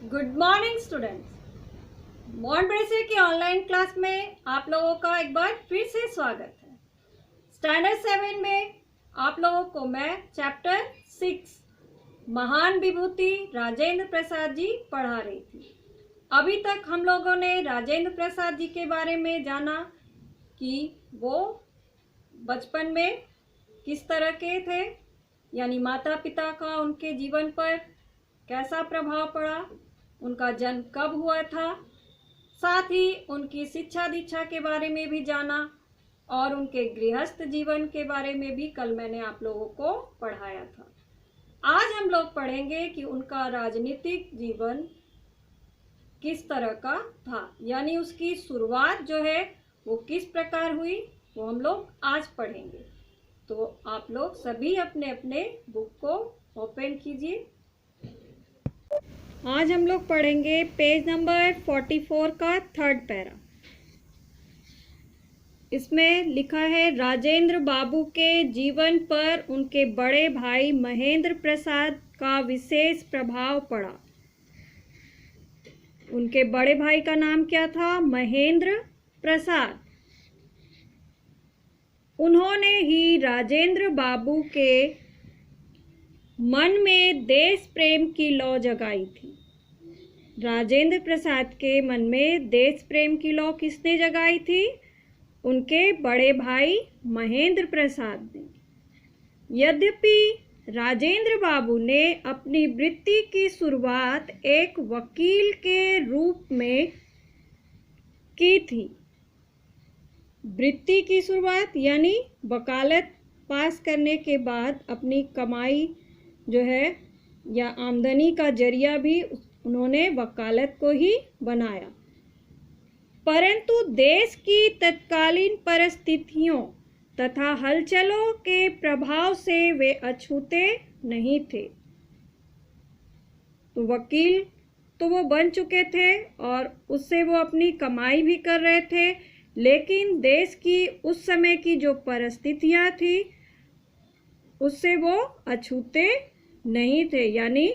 Good morning students. Montessori की online class में आप लोगों का एक बार फिर से स्वागत है। स्टैंडर्ड 7 में आप लोगों को मैं चैप्टर 6 महान विभूति राजेंद्र प्रसाद जी पढ़ा रही थी। अभी तक हम लोगों ने राजेंद्र प्रसाद जी के बारे में जाना कि वो बचपन में किस तरह के थे, यानी माता पिता का उनके जीवन पर कैसा प्रभाव पड़ा, उनका जन्म कब हुआ था, साथ ही उनकी शिक्षा दीक्षा के बारे में भी जाना और उनके गृहस्थ जीवन के बारे में भी कल मैंने आप लोगों को पढ़ाया था। आज हम लोग पढ़ेंगे कि उनका राजनीतिक जीवन किस तरह का था, यानी उसकी शुरुआत जो है वो किस प्रकार हुई, वो हम लोग आज पढ़ेंगे। तो आप लोग सभी अपने अपने बुक को ओपन कीजिए। आज हम लोग पढ़ेंगे पेज नंबर 44 का थर्ड पैरा। इसमें लिखा है राजेंद्र बाबू के जीवन पर उनके बड़े भाई महेंद्र प्रसाद का विशेष प्रभाव पड़ा। उनके बड़े भाई का नाम क्या था? महेंद्र प्रसाद। उन्होंने ही राजेंद्र बाबू के मन में देश प्रेम की लौ जगाई थी। राजेंद्र प्रसाद के मन में देश प्रेम की लौ किसने जगाई थी? उनके बड़े भाई महेंद्र प्रसाद ने। यद्यपि राजेंद्र बाबू ने अपनी वृत्ति की शुरुआत एक वकील के रूप में की थी। वृत्ति की शुरुआत यानी वकालत पास करने के बाद अपनी कमाई जो है या आमदनी का जरिया भी उन्होंने वकालत को ही बनाया। परंतु देश की तत्कालीन परिस्थितियों तथा हलचलों के प्रभाव से वे अछूते नहीं थे। तो वकील तो वो बन चुके थे और उससे वो अपनी कमाई भी कर रहे थे, लेकिन देश की उस समय की जो परिस्थितियां थी उससे वो अछूते नहीं थे, यानी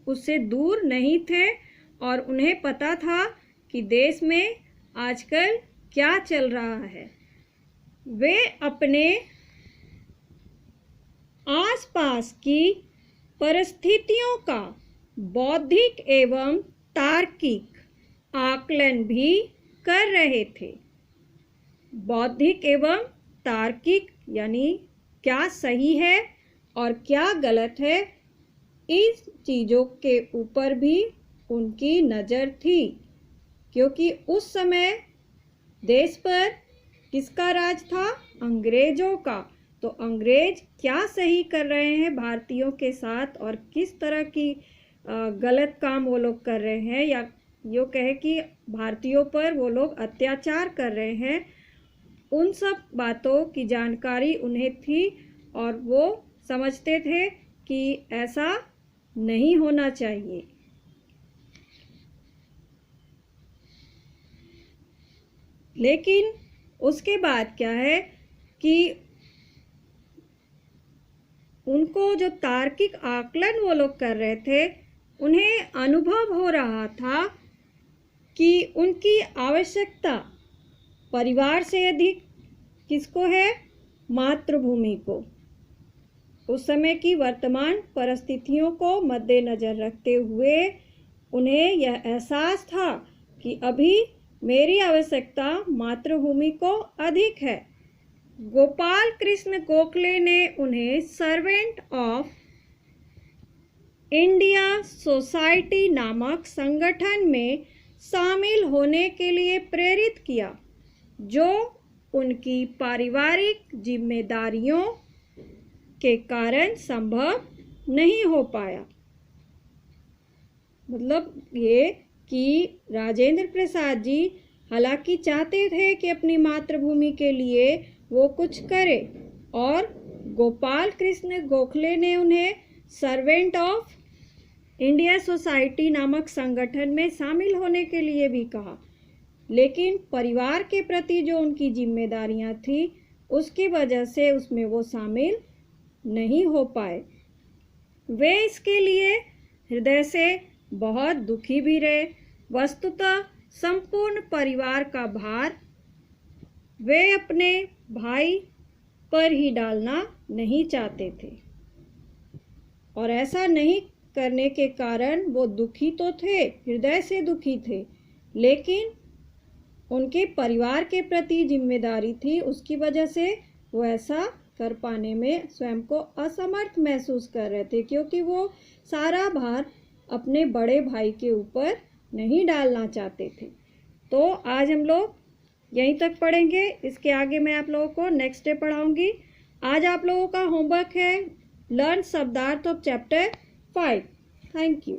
उससे दूर नहीं थे और उन्हें पता था कि देश में आजकल क्या चल रहा है। वे अपने आसपास की परिस्थितियों का बौद्धिक एवं तार्किक आकलन भी कर रहे थे। बौद्धिक एवं तार्किक यानी क्या सही है और क्या गलत है, इस चीज़ों के ऊपर भी उनकी नज़र थी, क्योंकि उस समय देश पर किसका राज था? अंग्रेज़ों का। तो अंग्रेज क्या सही कर रहे हैं भारतीयों के साथ और किस तरह की गलत काम वो लोग कर रहे हैं, या यो कहे कि भारतीयों पर वो लोग अत्याचार कर रहे हैं, उन सब बातों की जानकारी उन्हें थी और वो समझते थे कि ऐसा नहीं होना चाहिए। लेकिन उसके बाद क्या है कि उनको जो तार्किक आकलन वो लोग कर रहे थे, उन्हें अनुभव हो रहा था कि उनकी आवश्यकता परिवार से अधिक किसको है? मातृभूमि को। उस समय की वर्तमान परिस्थितियों को मद्देनजर रखते हुए उन्हें यह एहसास था कि अभी मेरी आवश्यकता मातृभूमि को अधिक है। गोपाल कृष्ण गोखले ने उन्हें सर्वेंट ऑफ इंडिया सोसाइटी नामक संगठन में शामिल होने के लिए प्रेरित किया, जो उनकी पारिवारिक जिम्मेदारियों के कारण संभव नहीं हो पाया। मतलब ये कि राजेंद्र प्रसाद जी हालांकि चाहते थे कि अपनी मातृभूमि के लिए वो कुछ करे, और गोपाल कृष्ण गोखले ने उन्हें सर्वेंट ऑफ इंडिया सोसाइटी नामक संगठन में शामिल होने के लिए भी कहा, लेकिन परिवार के प्रति जो उनकी जिम्मेदारियां थी उसकी वजह से उसमें वो शामिल नहीं हो पाए। वे इसके लिए हृदय से बहुत दुखी भी रहे। वस्तुतः संपूर्ण परिवार का भार वे अपने भाई पर ही डालना नहीं चाहते थे, और ऐसा नहीं करने के कारण वो दुखी तो थे, हृदय से दुखी थे, लेकिन उनके परिवार के प्रति जिम्मेदारी थी, उसकी वजह से वो ऐसा कर पाने में स्वयं को असमर्थ महसूस कर रहे थे, क्योंकि वो सारा भार अपने बड़े भाई के ऊपर नहीं डालना चाहते थे। तो आज हम लोग यहीं तक पढ़ेंगे, इसके आगे मैं आप लोगों को नेक्स्ट डे पढ़ाऊंगी। आज आप लोगों का होमवर्क है लर्न शब्दार्थ ऑफ चैप्टर 5। Thank you.